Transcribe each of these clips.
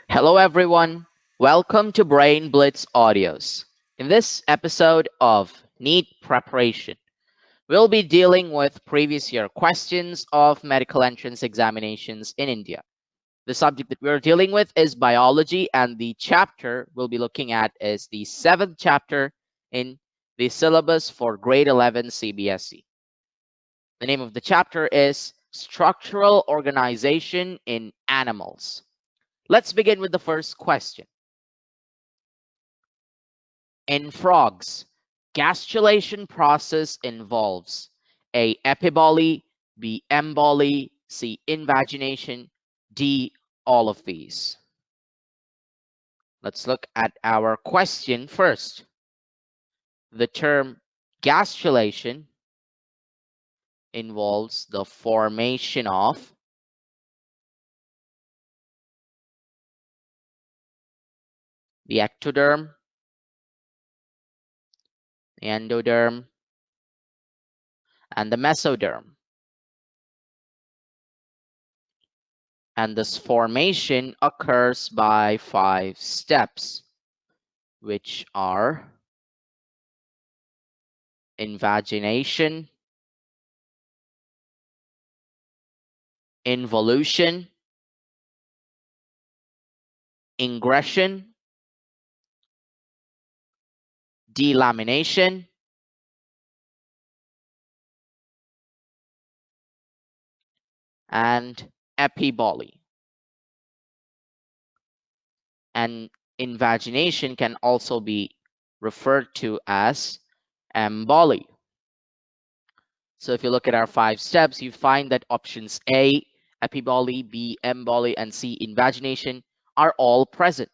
Hello, everyone. Welcome to Brain Blitz Audios. In this episode of NEET Preparation, we'll be dealing with previous year questions of medical entrance examinations in India. The subject that we're dealing with is biology, and the chapter we'll be looking at is the 7th chapter in the syllabus for grade 11 CBSE. The name of the chapter is Structural Organization in Animals. Let's begin with the first question. In frogs, gastrulation process involves A. Epiboly, B. Emboly, C. Invagination, D. All of these. Let's look at our question first. The term gastrulation involves the formation of the ectoderm, the endoderm, and the mesoderm. And this formation occurs by 5 steps, which are invagination, involution, ingression, delamination, and epiboly. And invagination can also be referred to as emboly. So if you look at our 5 steps, you find that options A, epiboly, B, emboly, and C, invagination, are all present.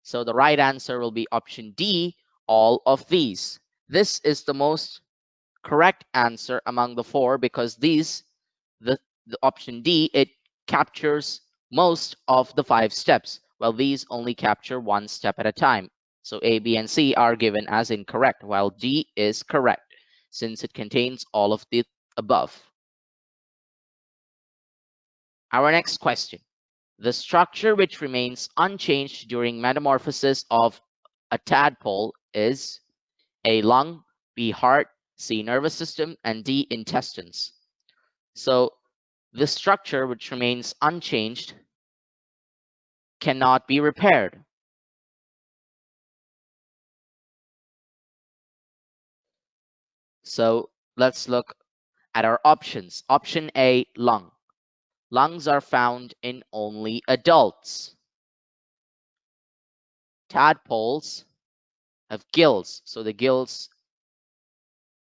So the right answer will be option D, all of these. This is the most correct answer among the 4 because these, the option D, it captures most of the 5 steps, while these only capture 1 step at a time. So A, B, and C are given as incorrect, while D is correct since it contains all of the above. Our next question. The structure which remains unchanged during metamorphosis of a tadpole is A, lung, B, heart, C, nervous system, and D, intestines. So the structure which remains unchanged cannot be repaired. So let's look at our options. Option A, lung. Lungs are found in only adults. Tadpoles have gills, so the gills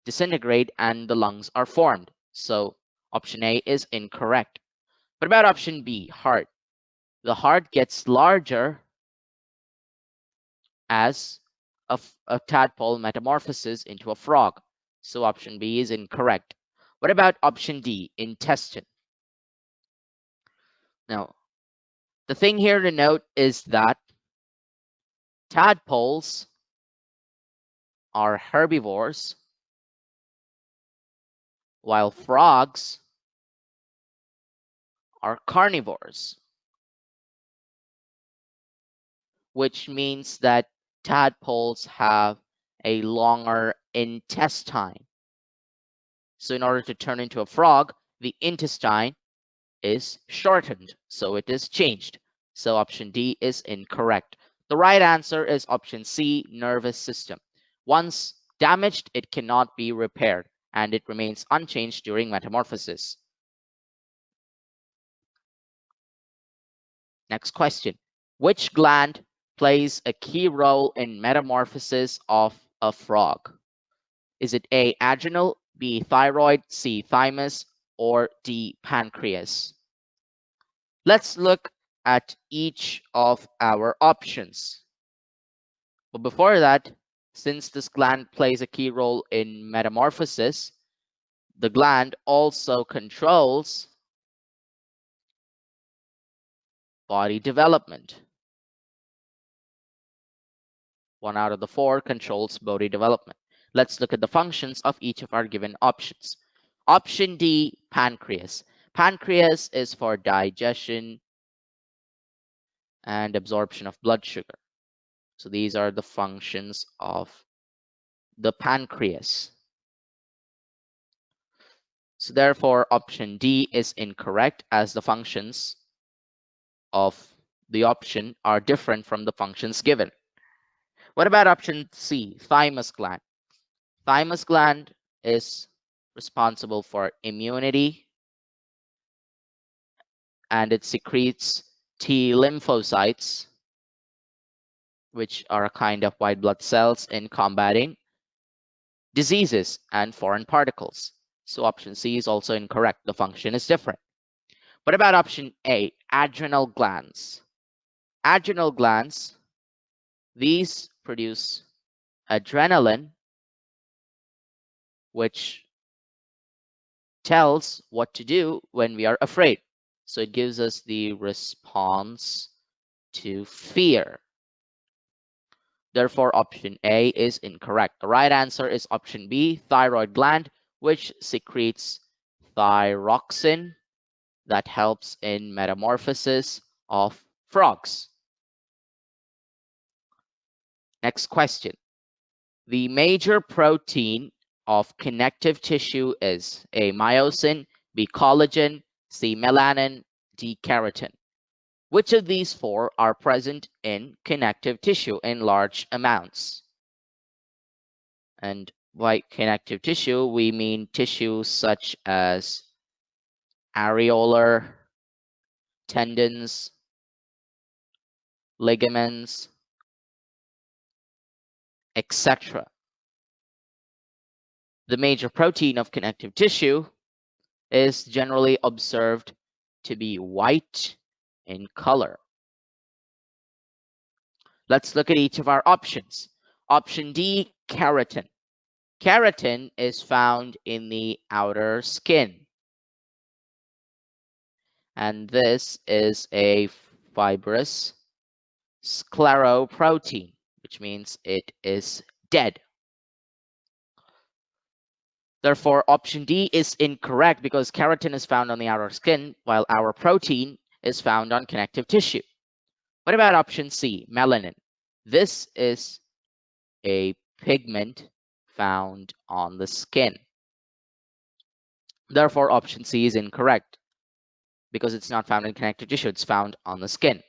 disintegrate and the lungs are formed. So option A is incorrect. What about option B, heart? The heart gets larger as a tadpole metamorphoses into a frog. So option B is incorrect. What about option D, intestine? Now, the thing here to note is that tadpoles are herbivores, while frogs are carnivores, which means that tadpoles have a longer intestine. So in order to turn into a frog, the intestine is shortened, so it is changed. So option D is incorrect. The right answer is option C, nervous system. Once damaged, it cannot be repaired, and it remains unchanged during metamorphosis. Next question. Which gland plays a key role in metamorphosis of a frog? Is it A, adrenal, B, thyroid, C, thymus, or D, pancreas? Let's look at each of our options. But before that, since this gland plays a key role in metamorphosis, the gland also controls body development. 1 out of the 4 controls body development. Let's look at the functions of each of our given options. Option D, pancreas. Pancreas is for digestion and absorption of blood sugar. So these are the functions of the pancreas. So therefore, option D is incorrect, as the functions of the option are different from the functions given. What about option C, thymus gland? Thymus gland is responsible for immunity, and it secretes T lymphocytes, which are a kind of white blood cells in combating diseases and foreign particles. So option C is also incorrect. The function is different. What about option A, adrenal glands? Adrenal glands, these produce adrenaline, which tells what to do when we are afraid. So it gives us the response to fear. Therefore, option A is incorrect. The right answer is option B, thyroid gland, which secretes thyroxine that helps in metamorphosis of frogs. Next question. The major protein of connective tissue is A, myosin, B, collagen, C, melanin, D, keratin. Which of these four are present in connective tissue in large amounts? And by connective tissue, we mean tissue such as areolar, tendons, ligaments, etc. The major protein of connective tissue is generally observed to be white in color. Let's look at each of our options. Option D, keratin. Keratin is found in the outer skin. And this is a fibrous scleroprotein, which means it is dead. Therefore, option D is incorrect because keratin is found on the outer skin, while our protein is found on connective tissue. What about option C, melanin? This is a pigment found on the skin. Therefore, option C is incorrect because it's not found in connective tissue, it's found on the skin.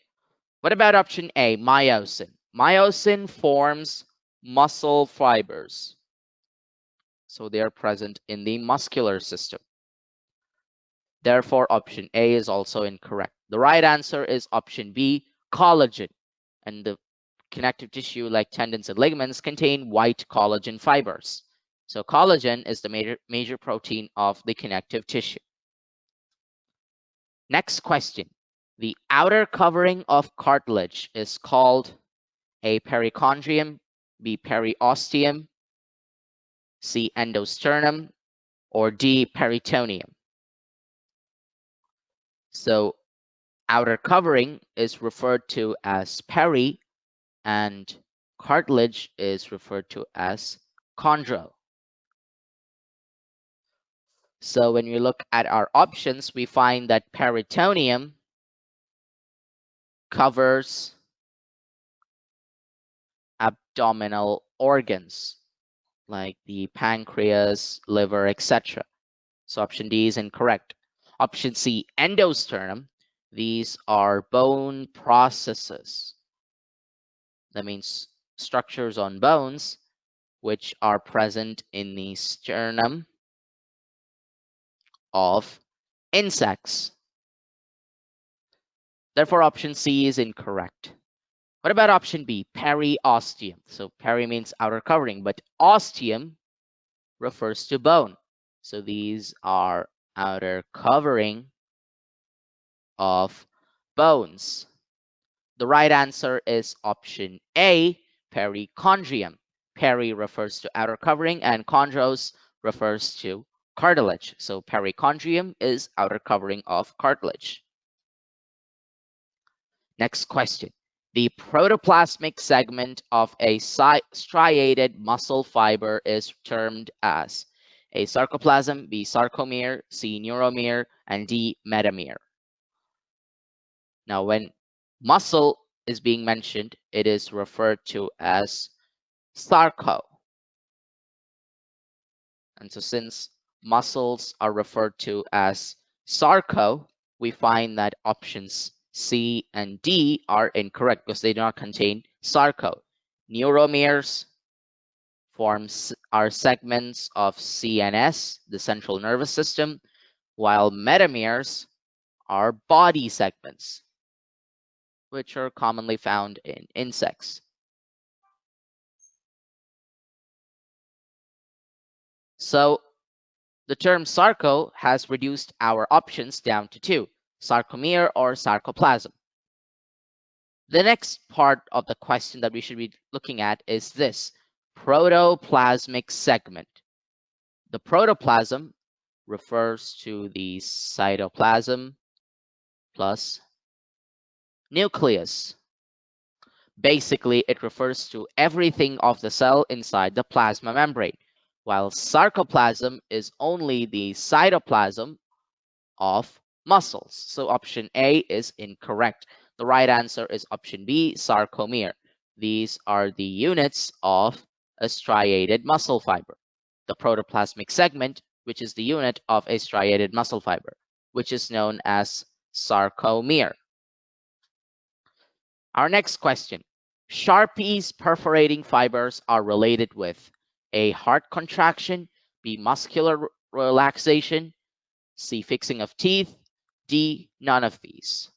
What about option A, myosin? Myosin forms muscle fibers. So they are present in the muscular system. Therefore, option A is also incorrect. The right answer is option B, collagen. And the connective tissue, like tendons and ligaments, contain white collagen fibers. So collagen is the major protein of the connective tissue. Next question. The outer covering of cartilage is called A, perichondrium, B, periosteum, C, endosternum, or D, peritoneum. So outer covering is referred to as peri, and cartilage is referred to as chondro. So when we look at our options, we find that peritoneum covers abdominal organs like the pancreas, liver, etc. So option D is incorrect. Option C, endosternum. These are bone processes. That means structures on bones which are present in the sternum of insects. Therefore, option C is incorrect. What about option B, periosteum? So peri means outer covering, but osteum refers to bone. So these are outer covering of bones. The right answer is option A, perichondrium. Peri refers to outer covering and chondros refers to cartilage. So perichondrium is outer covering of cartilage. Next question. The protoplasmic segment of a striated muscle fiber is termed as A, sarcoplasm, B, sarcomere, C, neuromere, and D, metamere. Now, when muscle is being mentioned, it is referred to as sarco. And so since muscles are referred to as sarco, we find that options C and D are incorrect because they do not contain sarco. Neuromeres are segments of CNS, the central nervous system, while metameres are body segments, which are commonly found in insects. So the term sarco has reduced our options down to two, sarcomere or sarcoplasm. The next part of the question that we should be looking at is this, protoplasmic segment. The protoplasm refers to the cytoplasm plus nucleus. Basically, it refers to everything of the cell inside the plasma membrane, while sarcoplasm is only the cytoplasm of muscles. So option A is incorrect. The right answer is option B, sarcomere. These are the units of a striated muscle fiber. The protoplasmic segment, which is the unit of a striated muscle fiber, which is known as sarcomere. Our next question. Sharpie's perforating fibers are related with A, heart contraction, B, muscular relaxation, C, fixing of teeth, D, none of these.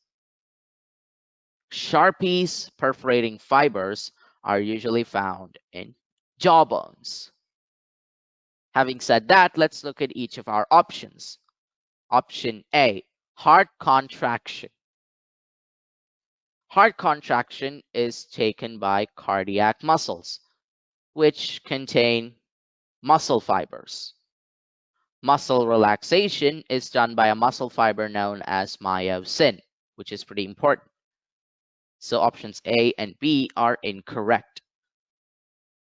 Sharpie's perforating fibers are usually found in jawbones. Having said that, let's look at each of our options. Option A, heart contraction. Heart contraction is taken by cardiac muscles, which contain muscle fibers. Muscle relaxation is done by a muscle fiber known as myosin, which is pretty important. So options A and B are incorrect.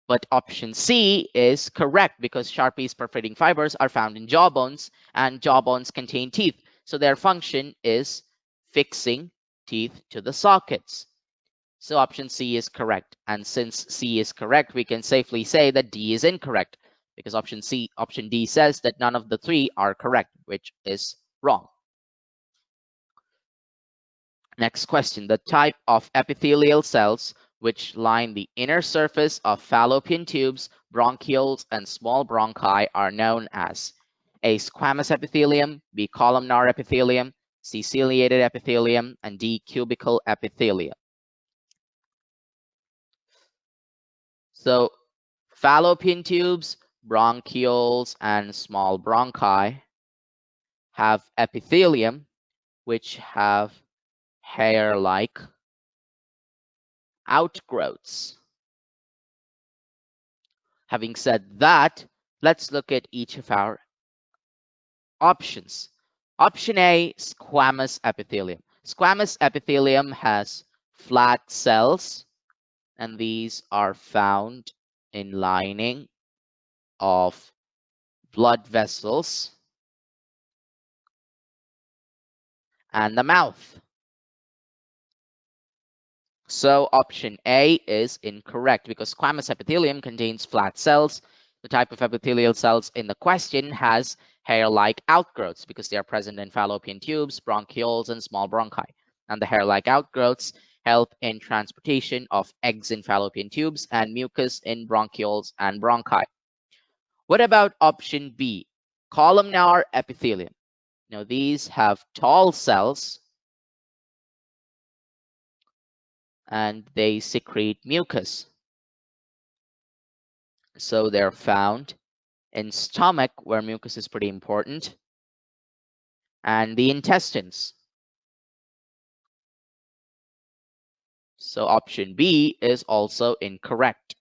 But option C is correct because Sharpie's perforating fibers are found in jawbones and jawbones contain teeth. So their function is fixing teeth to the sockets. So option C is correct. And since C is correct, we can safely say that D is incorrect because option D says that none of the three are correct, which is wrong. Next question, the type of epithelial cells which line the inner surface of fallopian tubes, bronchioles, and small bronchi are known as A, squamous epithelium, B, columnar epithelium, C, ciliated epithelium, and D, cubical epithelium. So fallopian tubes, bronchioles, and small bronchi have epithelium which have hair-like outgrowths. Having said that, let's look at each of our options. Option A, squamous epithelium. Squamous epithelium has flat cells, and these are found in lining of blood vessels and the mouth. So option A is incorrect because squamous epithelium contains flat cells. The type of epithelial cells in the question has hair-like outgrowths because they are present in fallopian tubes, bronchioles, and small bronchi. And the hair-like outgrowths help in transportation of eggs in fallopian tubes and mucus in bronchioles and bronchi. What about option B, columnar epithelium? Now these have tall cells and they secrete mucus. So they're found in stomach, where mucus is pretty important, and the intestines. So option B is also incorrect.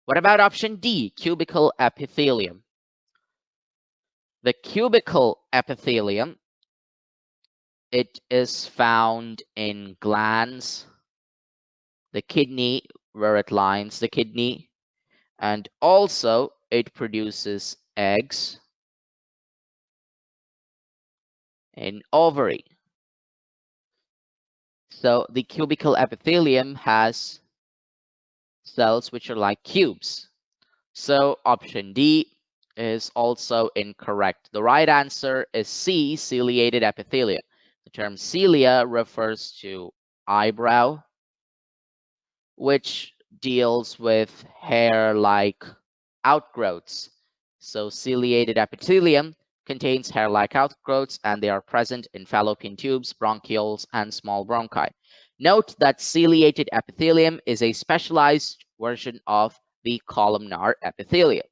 What about option D, cubical epithelium? The cubical epithelium, it is found in glands, the kidney, where it lines the kidney, and also it produces eggs in ovary. So the cubical epithelium has cells which are like cubes. So option D is also incorrect. The right answer is C, ciliated epithelium. The term cilia refers to eyebrow, which deals with hair-like outgrowths. So ciliated epithelium contains hair-like outgrowths, and they are present in fallopian tubes, bronchioles, and small bronchi. Note that ciliated epithelium is a specialized version of the columnar epithelium.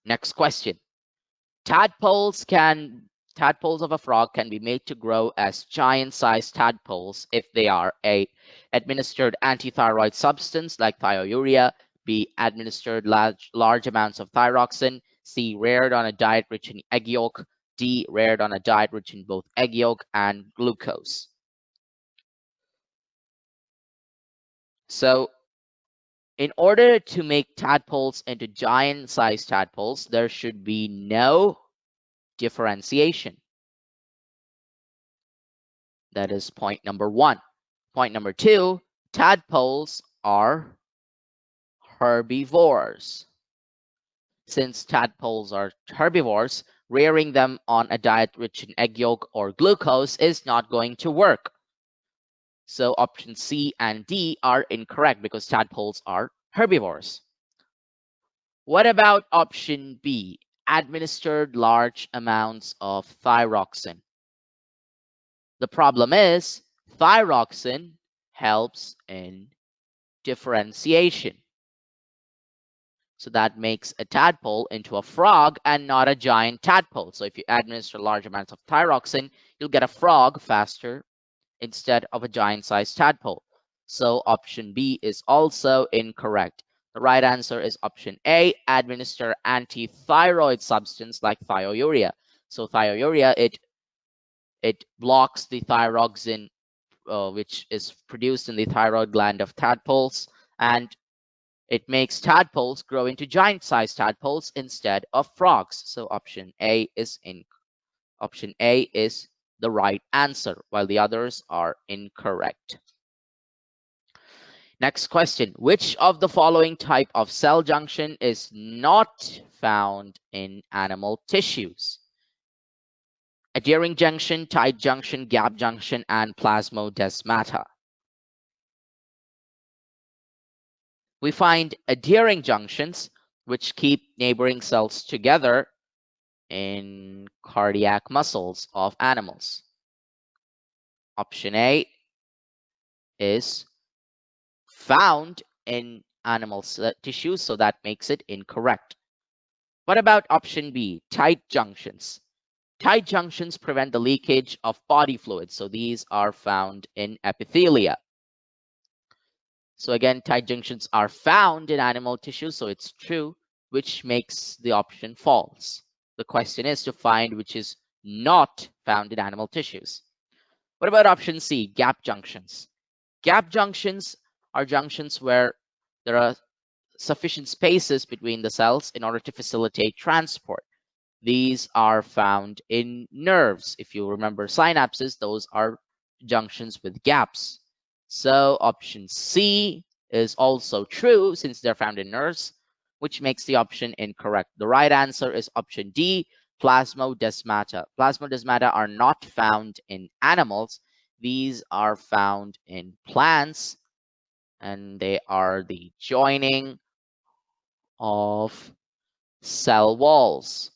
Next question. Tadpoles of a frog can be made to grow as giant-sized tadpoles if they are A, administered antithyroid substance like thiourea, B, administered large amounts of thyroxine, C, reared on a diet rich in egg yolk, D, reared on a diet rich in both egg yolk and glucose. So in order to make tadpoles into giant-sized tadpoles, there should be no differentiation. That is point number one. Point number two, tadpoles are herbivores. Since tadpoles are herbivores, rearing them on a diet rich in egg yolk or glucose is not going to work. So option C and D are incorrect because tadpoles are herbivores. What about option B, administered large amounts of thyroxine? The problem is thyroxine helps in differentiation. So that makes a tadpole into a frog and not a giant tadpole. So if you administer large amounts of thyroxine, you'll get a frog faster instead of a giant-sized tadpole. So option B is also incorrect. The right answer is option A, administer antithyroid substance like thiourea. So thiourea, it blocks the thyroxine, which is produced in the thyroid gland of tadpoles, and it makes tadpoles grow into giant-sized tadpoles instead of frogs. So option A is the right answer, while the others are incorrect. Next question. Which of the following type of cell junction is not found in animal tissues? Adhering junction, tight junction, gap junction, and plasmodesmata. We find adhering junctions, which keep neighboring cells together in cardiac muscles of animals. Option A is found in animal tissues, so that makes it incorrect. What about option B, tight junctions? Tight junctions prevent the leakage of body fluids, so these are found in epithelia. So again, tight junctions are found in animal tissue, so it's true, which makes the option false. The question is to find which is not found in animal tissues. What about option C, gap junctions? Gap junctions are junctions where there are sufficient spaces between the cells in order to facilitate transport. These are found in nerves. If you remember synapses, those are junctions with gaps. So option C is also true since they're found in nerves, which makes the option incorrect. The right answer is option D, plasmodesmata. Plasmodesmata are not found in animals. These are found in plants, and they are the joining of cell walls.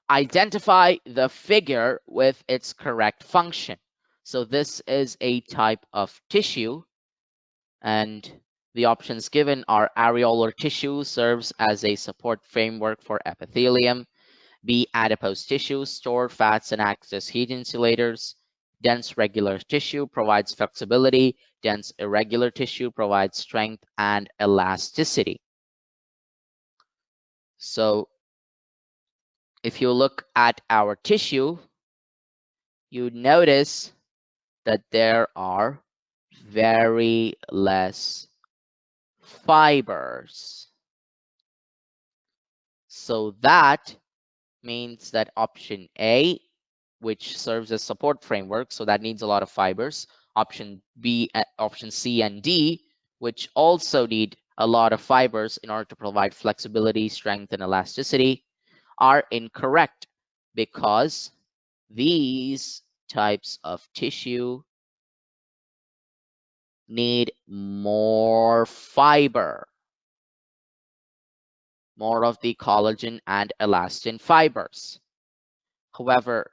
Identify the figure with its correct function. So this is a type of tissue, and the options given are areolar tissue serves as a support framework for epithelium. B, adipose tissue store fats and acts as heat insulators. Dense regular tissue provides flexibility. Dense irregular tissue provides strength and elasticity. So if you look at our tissue, you notice that there are very less fibers. So that means that option A, which serves as support framework, so that needs a lot of fibers. Option B, option C and D, which also need a lot of fibers in order to provide flexibility, strength, and elasticity, are incorrect because these types of tissue need more fiber, more of the collagen and elastin fibers. However,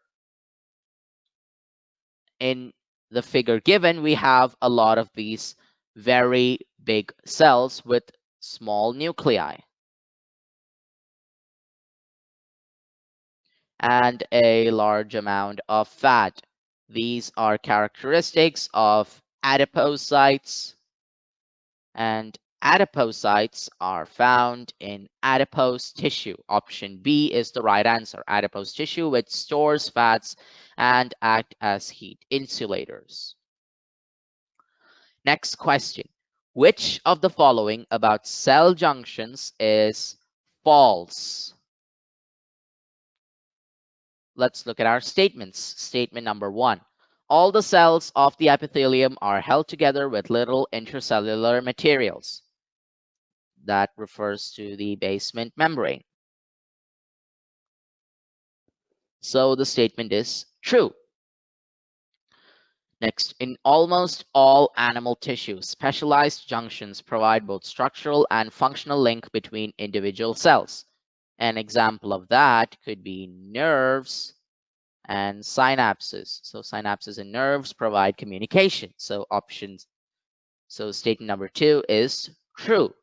in the figure given, we have a lot of these very big cells with small nuclei and a large amount of fat. These are characteristics of adipocytes, and adipocytes are found in adipose tissue. Option B is the right answer. Adipose tissue, which stores fats and act as heat insulators. Next question. Which of the following about cell junctions is false? Let's look at our statements. Statement number 1. All the cells of the epithelium are held together with little intracellular materials. That refers to the basement membrane. So the statement is true. Next, in almost all animal tissue, specialized junctions provide both structural and functional link between individual cells. An example of that could be nerves and synapses. So synapses and nerves provide communication. So statement number 2 is true.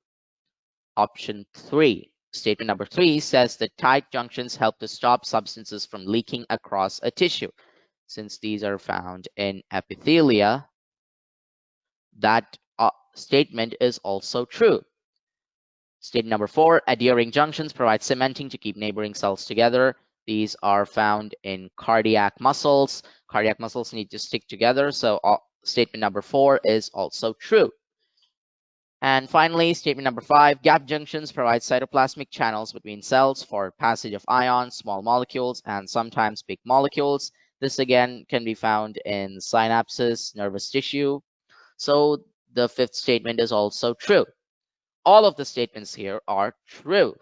Option 3. Statement number 3 says that tight junctions help to stop substances from leaking across a tissue. Since these are found in epithelia, that statement is also true. Statement number 4, adhering junctions provide cementing to keep neighboring cells together. These are found in cardiac muscles. Cardiac muscles need to stick together, so statement number 4 is also true. And finally, statement number 5, gap junctions provide cytoplasmic channels between cells for passage of ions, small molecules, and sometimes big molecules. This again can be found in synapses, nervous tissue. So the 5th statement is also true. All of the statements here are true.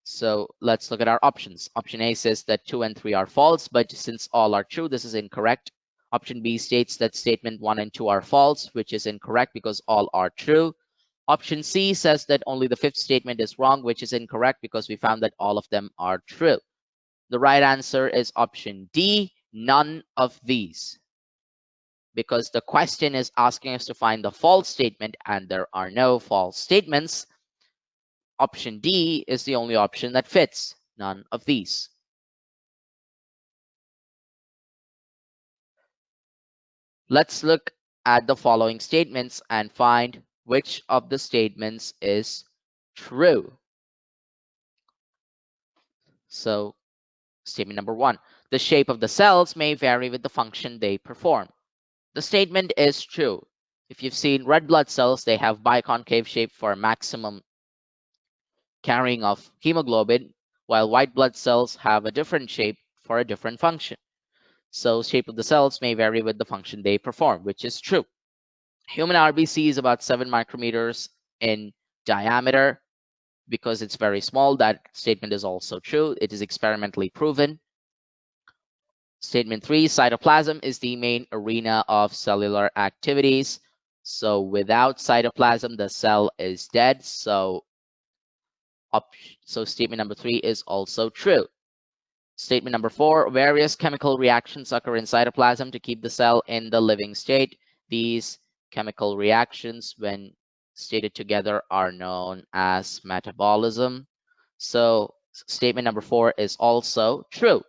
So let's look at our options. Option A says that 2 and 3 are false, but since all are true, this is incorrect. Option B states that statement 1 and 2 are false, which is incorrect because all are true. Option C says that only the 5th statement is wrong, which is incorrect because we found that all of them are true. The right answer is option D, none of these. Because the question is asking us to find the false statement and there are no false statements, option D is the only option that fits, none of these. Let's look at the following statements and find which of the statements is true. So statement number 1, the shape of the cells may vary with the function they perform. The statement is true. If you've seen red blood cells, they have biconcave shape for maximum carrying of hemoglobin, while white blood cells have a different shape for a different function. So shape of the cells may vary with the function they perform, which is true. Human RBC is about 7 micrometers in diameter. Because it's very small, that statement is also true. It is experimentally proven. Statement 3, cytoplasm is the main arena of cellular activities. So without cytoplasm, the cell is dead. So statement number 3 is also true. Statement number 4, various chemical reactions occur in cytoplasm to keep the cell in the living state. These chemical reactions, when stated together, are known as metabolism. So statement number 4 is also true.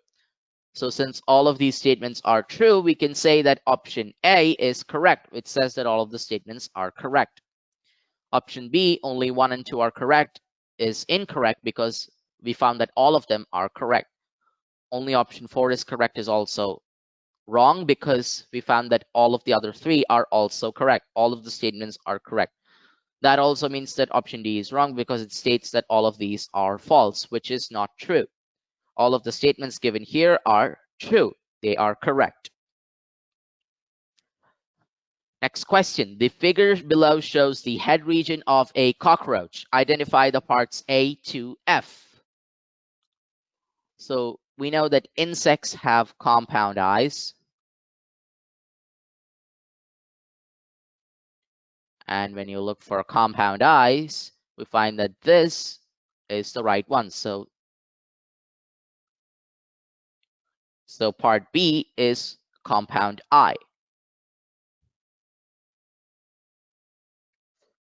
So since all of these statements are true, we can say that option A is correct. It says that all of the statements are correct. Option B, only 1 and 2 are correct, is incorrect because we found that all of them are correct. Only option 4 is correct is also wrong because we found that all of the other 3 are also correct. All of the statements are correct. That also means that option D is wrong because it states that all of these are false, which is not true. All of the statements given here are true. They are correct. Next question. The figure below shows the head region of a cockroach. Identify the parts A to F. So we know that insects have compound eyes. And when you look for compound eyes, we find that this is the right one. So part B is compound eye.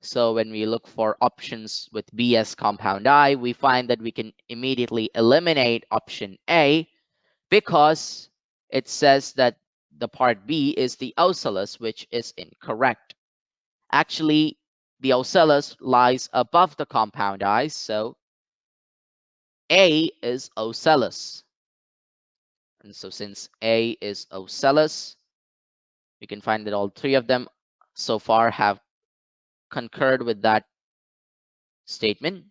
So when we look for options with B as compound eye, we find that we can immediately eliminate option A because it says that the part B is the ocellus, which is incorrect. Actually, the ocellus lies above the compound eyes, so A is ocellus. And so since A is ocellus, we can find that all three of them so far have concurred with that statement.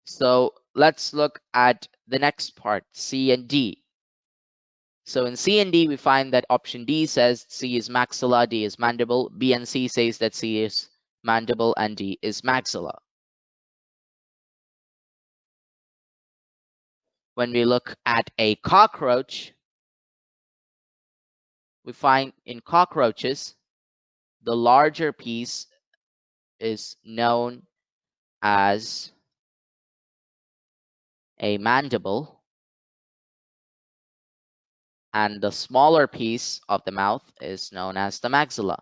So let's look at the next part, C and D. So in C and D, we find that option D says C is maxilla, D is mandible. B and C says that C is mandible and D is maxilla. When we look at a cockroach, we find in cockroaches, the larger piece is known as a mandible, and the smaller piece of the mouth is known as the maxilla.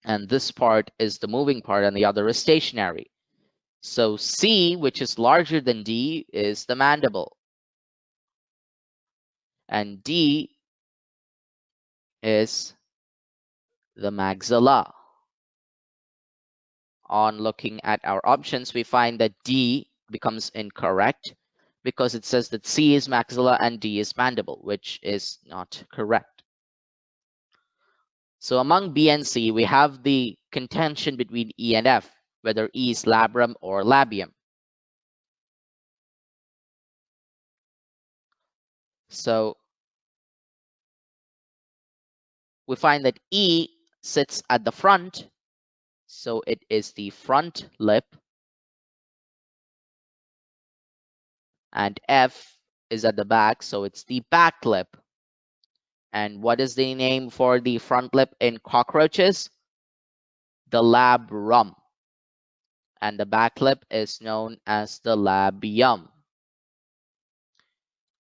And this part is the moving part and the other is stationary. So C, which is larger than D, is the mandible. And D is the maxilla. On looking at our options, we find that D becomes incorrect because it says that C is maxilla and D is mandible, which is not correct. So among B and C, we have the contention between E and F, whether E is labrum or labium. So we find that E sits at the front, so it is the front lip, and F is at the back, so it's the back lip. And what is the name for the front lip in cockroaches? The labrum. And the back lip is known as the labium.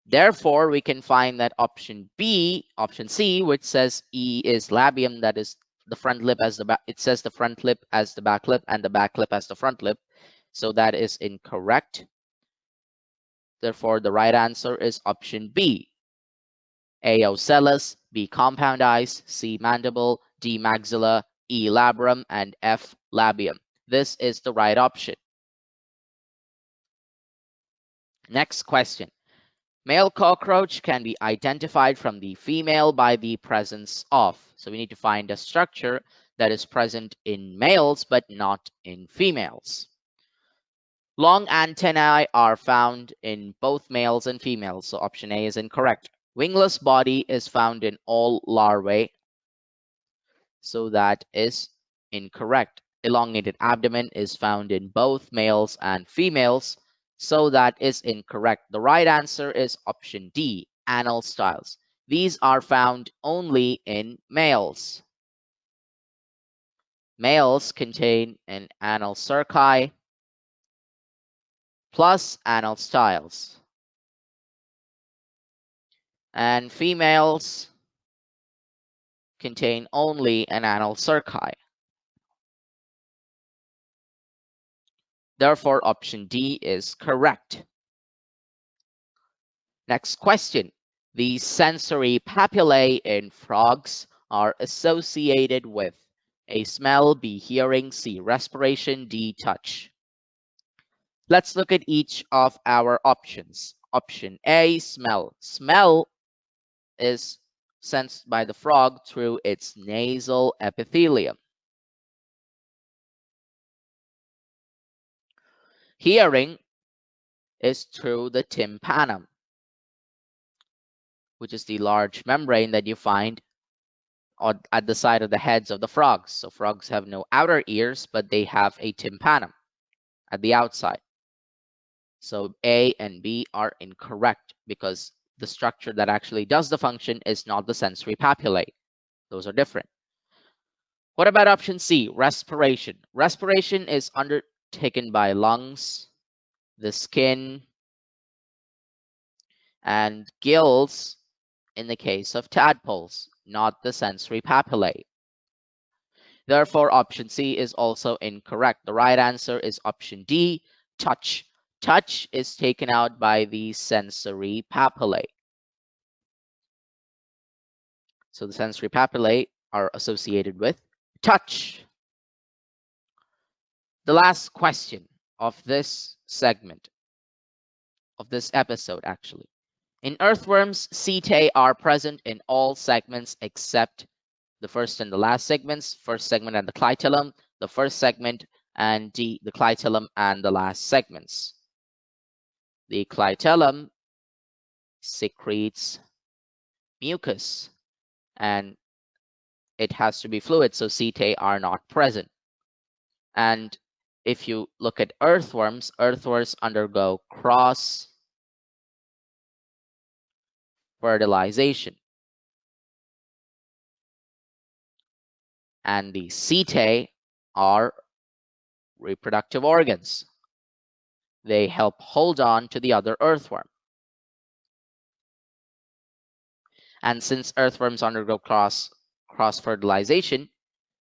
Therefore, we can find that option C, which says E is labium, that is the front lip as the back. It says the front lip as the back lip and the back lip as the front lip. So that is incorrect. Therefore, the right answer is option B. A ocellus, B compound eyes, C mandible, D maxilla, E labrum, and F labium. This is the right option. Next question. Male cockroach can be identified from the female by the presence of. So we need to find a structure that is present in males but not in females. Long antennae are found in both males and females, so option A is incorrect. Wingless body is found in all larvae, so that is incorrect. Elongated abdomen is found in both males and females, so that is incorrect. The right answer is option D, anal styles. These are found only in males. Males contain an anal cerci plus anal styles. And females contain only an anal cerci. Therefore, option D is correct. Next question. The sensory papillae in frogs are associated with A, smell, B, hearing, C, respiration, D, touch. Let's look at each of our options. Option A, smell. Smell is sensed by the frog through its nasal epithelium. Hearing is through the tympanum, which is the large membrane that you find at the side of the heads of the frogs. So frogs have no outer ears, but they have a tympanum at the outside. So A and B are incorrect because the structure that actually does the function is not the sensory papillae. Those are different. What about option C, respiration? Respiration is undertaken by lungs, the skin, and gills in the case of tadpoles, not the sensory papillae. Therefore, option C is also incorrect. The right answer is option D, touch. Touch is taken out by the sensory papillae. So the sensory papillae are associated with touch. The last question of this segment, of this episode actually. In earthworms, setae are present in all segments except the first and the last segments, first segment and the clitellum, the first segment and the clitellum and the last segments. The clitellum secretes mucus and it has to be fluid, so setae are not present. And if you look at earthworms, earthworms undergo cross-fertilization. And the setae are reproductive organs. They help hold on to the other earthworm. And since earthworms undergo cross-fertilization,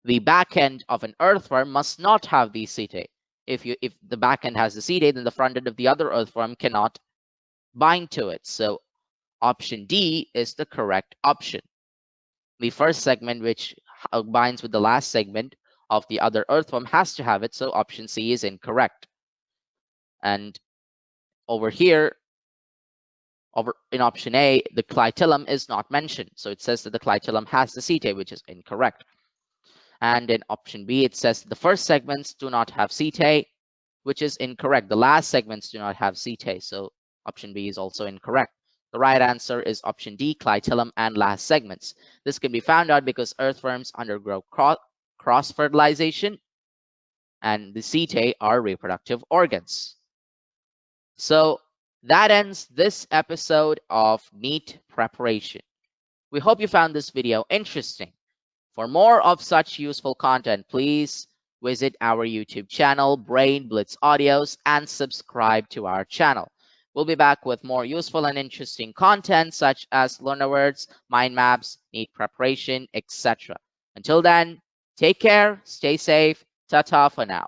the back end of an earthworm must not have these setae. If the back end has the setae, then the front end of the other earthworm cannot bind to it. So option D is the correct option. The first segment, which binds with the last segment of the other earthworm, has to have it, so option C is incorrect. And over here, in option A, the clitellum is not mentioned. So it says that the clitellum has the setae, which is incorrect. And in option B, it says the first segments do not have setae, which is incorrect. The last segments do not have setae, so option B is also incorrect. The right answer is option D, clitellum and last segments. This can be found out because earthworms undergo cross-fertilization and the setae are reproductive organs. So that ends this episode of NEET preparation. We hope you found this video interesting. For more of such useful content, please visit our YouTube channel, Brain Blitz Audios, and subscribe to our channel. We'll be back with more useful and interesting content such as learner words, mind maps, NEET preparation, etc. Until then, take care, stay safe, ta-ta for now.